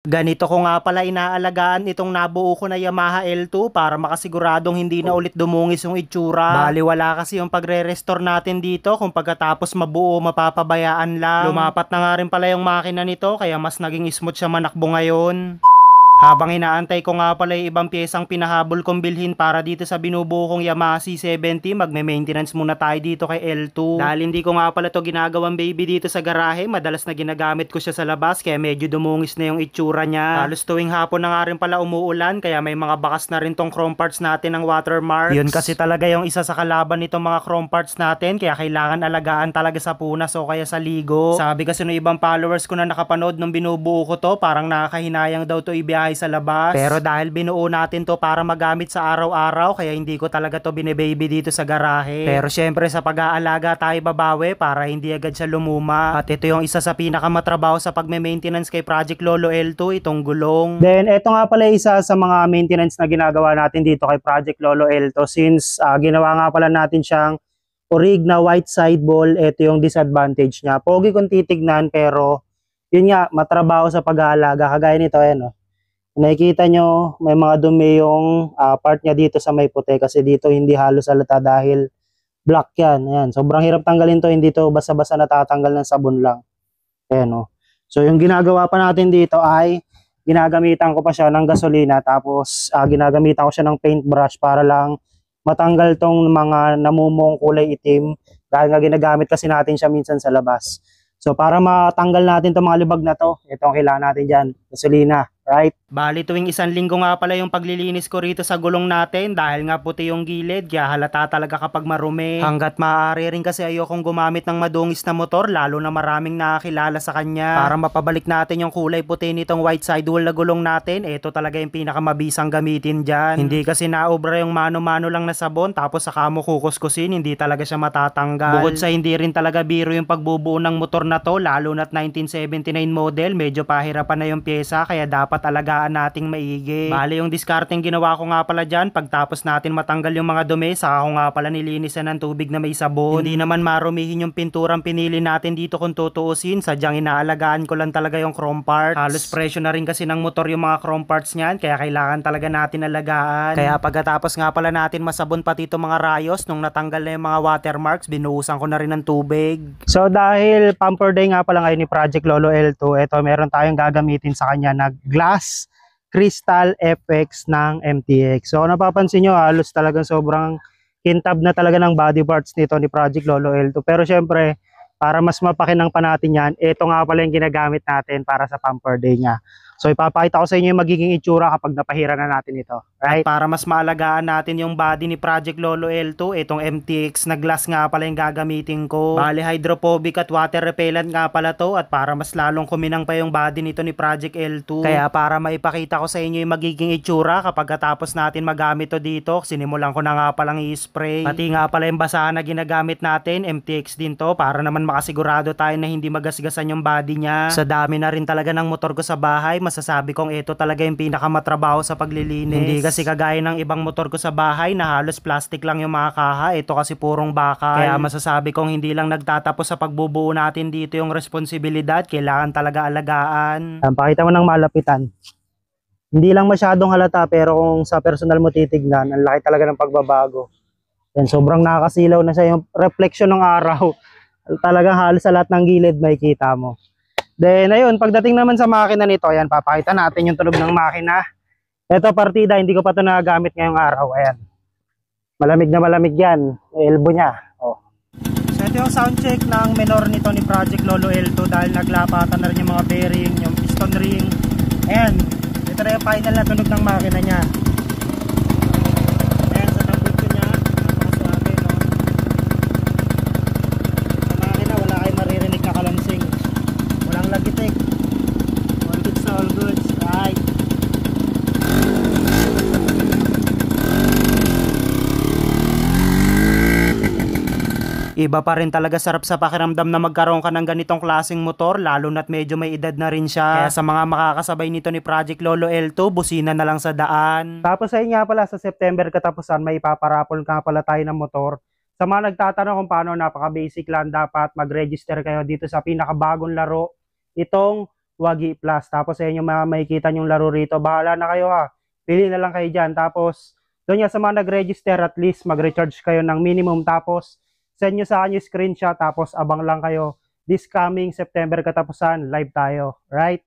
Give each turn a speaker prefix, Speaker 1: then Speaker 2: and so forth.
Speaker 1: Ganito ko nga pala inaalagaan itong nabuo ko na Yamaha L2 para makasiguradong hindi na ulit dumungis yung itsura. Bali wala kasi yung pagre-restore natin dito kung pagkatapos mabuo mapapabayaan lang. Lumapat na nga rin pala yung makina nito kaya mas naging smooth siya manakbo ngayon. Habang inaantay ko nga pala yung ibang piyesang pinahabol kong bilhin para dito sa binubuo kong Yamaha C70, magme-maintenance muna tayo dito kay L2. Dahil hindi ko nga pala to ginagawang baby dito sa garahe, madalas na ginagamit ko siya sa labas kaya medyo dumungis na yung itsura niya. Halos tuwing hapon na nga rin pala umuulan kaya may mga bakas na rin tong chrome parts natin ng watermarks. Yun kasi talaga yung isa sa kalaban nitong mga chrome parts natin kaya kailangan alagaan talaga sa punas o kaya sa ligo. Sabi kasi ng ibang followers ko na nakapanood nung binubuo ko to, parang nakakahinayang daw to ibiyahe sa labas. Pero dahil binuo natin to para magamit sa araw-araw kaya hindi ko talaga to bine-baby dito sa garahe. Pero syempre sa pag-aalaga tayo babawi para hindi agad siya lumuma. At ito yung isa sa pinakamatrabaho sa pagme-maintenance kay Project Lolo L2, itong gulong. Then ito nga pala isa sa mga maintenance na ginagawa natin dito kay Project Lolo L2 since ginawa nga pala natin siyang orig na white sidewall. Ito yung disadvantage niya. Pogi kung titignan pero yun nga matrabaho sa pag-aalaga kagaya nito ayan oh. Nakikita nyo, may mga dumi yung part niya dito sa may puti kasi dito hindi halos halata dahil black yan. Ayan. Sobrang hirap tanggalin to, hindi to basta-basta natatanggal ng sabon lang. Ayan, oh. So yung ginagawa pa natin dito ay ginagamitan ko pa siya ng gasolina tapos ginagamitan ko siya ng paintbrush para lang matanggal tong mga namumong kulay itim dahil nga ginagamit kasi natin siya minsan sa labas. So para matanggal natin itong mga libag na to, ito ang kailangan natin dyan, gasolina, right? Bali tuwing isang linggo nga pala yung paglilinis ko rito sa gulong natin dahil nga puti yung gilid, kaya halata talaga kapag marumi. Hanggat maaari rin kasi ayokong gumamit ng madungis na motor lalo na maraming nakakilala sa kanya. Para mapabalik natin yung kulay puti nitong white sidewall na gulong natin, ito talaga yung pinakamabisang gamitin dyan. Hindi kasi naobra yung mano-mano lang na sabon tapos saka mo kukuskusin, hindi talaga siya matatanggal. Bukod sa hindi rin talaga biro yung pagbubuo ng motor na to, lalo na't 1979 model, medyo pahirapan na yung pyesa kaya dapat alagaan nating maigi. Bali yung discarding ginawa ko nga pala dyan, pagtapos natin matanggal yung mga dumi, saka ko nga pala nilinisan ng tubig na may sabon. Hindi naman marumihin yung pinturang pinili natin dito kung tutuusin, sadyang inaalagaan ko lang talaga yung chrome parts. Halos presyo na rin kasi ng motor yung mga chrome parts niyan, kaya kailangan talaga natin alagaan. Kaya pagkatapos nga pala natin masabon pati itong mga rayos, nung natanggal na yung mga watermarks, binuhusan ko na rin ng tubig. So dahil pamper day nga pala ngayon ni Project Lolo L2, ito meron tayong gagamitin sa kanya na glass crystal FX ng MTX. So napapansin nyo halos talagang sobrang kintab na talaga ng body parts nito ni Project Lolo L2. Pero syempre para mas mapakinang pa natin yan, ito nga pala yung ginagamit natin para sa pamper day niya. So ipapakita ko sa inyo yung magiging itsura kapag napahira na natin ito. Right? At para mas maalagaan natin yung body ni Project Lolo L2, itong MTX na glass nga pala yung gagamitin ko. Bali hydrophobic at water repellent nga pala to, at para mas lalong kuminang pa yung body nito ni Project L2. Kaya para maipakita ko sa inyo yung magiging itsura kapag katapos natin magamit to dito, sinimulan ko na nga palang i-spray. Pati nga pala yung basahan na ginagamit natin, MTX din to, para naman makasigurado tayo na hindi magasgasan yung body niya. Sa dami na rin talaga ng motor ko sa bahay, masasabi kong ito talaga yung pinakamatrabaho sa paglilinis. Hindi kasi kagaya ng ibang motor ko sa bahay na halos plastic lang yung mga kaha, ito kasi purong bakal. Kaya masasabi kong hindi lang nagtatapos sa pagbubuo natin dito yung responsibilidad, kailangan talaga alagaan. Pakita mo ng malapitan. Hindi lang masyadong halata pero kung sa personal mo titignan, ang laki talaga ng pagbabago. Yan, sobrang nakakasilaw na siya, yung reflection ng araw. Talagang halos sa lahat ng gilid may kita mo. Then ayun, pagdating naman sa makina nito, ayan, papakita natin yung tunog ng makina. Ito partida, hindi ko pa ito nagagamit ngayong araw. Ayan, malamig na malamig yan, elbow niya. Oh. So ito yung sound check ng menor nito ni Project Lolo L2 dahil naglapatan na rin yung mga bearing, yung piston ring. Ayan, ito na yung final na tunog ng makina niya. Ayan, sa tambut ko niya, napakaswabe, no? Sa makina, wala kayong maririnig na kalansing. Walang lagitik. All goods na all goods. Right. Iba pa rin talaga sarap sa pakiramdam na magkaroon ka ng ganitong klaseng motor, lalo na't medyo may edad na rin siya. Kaya sa mga makakasabay nito ni Project Lolo L2, busina na lang sa daan. Tapos ayun nga pala, sa September katapusan may paparapol nga pala tayo ng motor. Sa mga nagtatanong kung paano, napaka-basic lang, dapat mag-register kayo dito sa pinakabagong laro. Itong Wagi Plus. Tapos sa inyo makikita yung laro rito. Bahala na kayo ha. Pili na lang kayo dyan. Tapos doon nga sa mga nag-register, at least mag-recharge kayo ng minimum. Tapos send nyo sa akin yung screenshot. Tapos abang lang kayo. This coming September katapusan, live tayo. Right?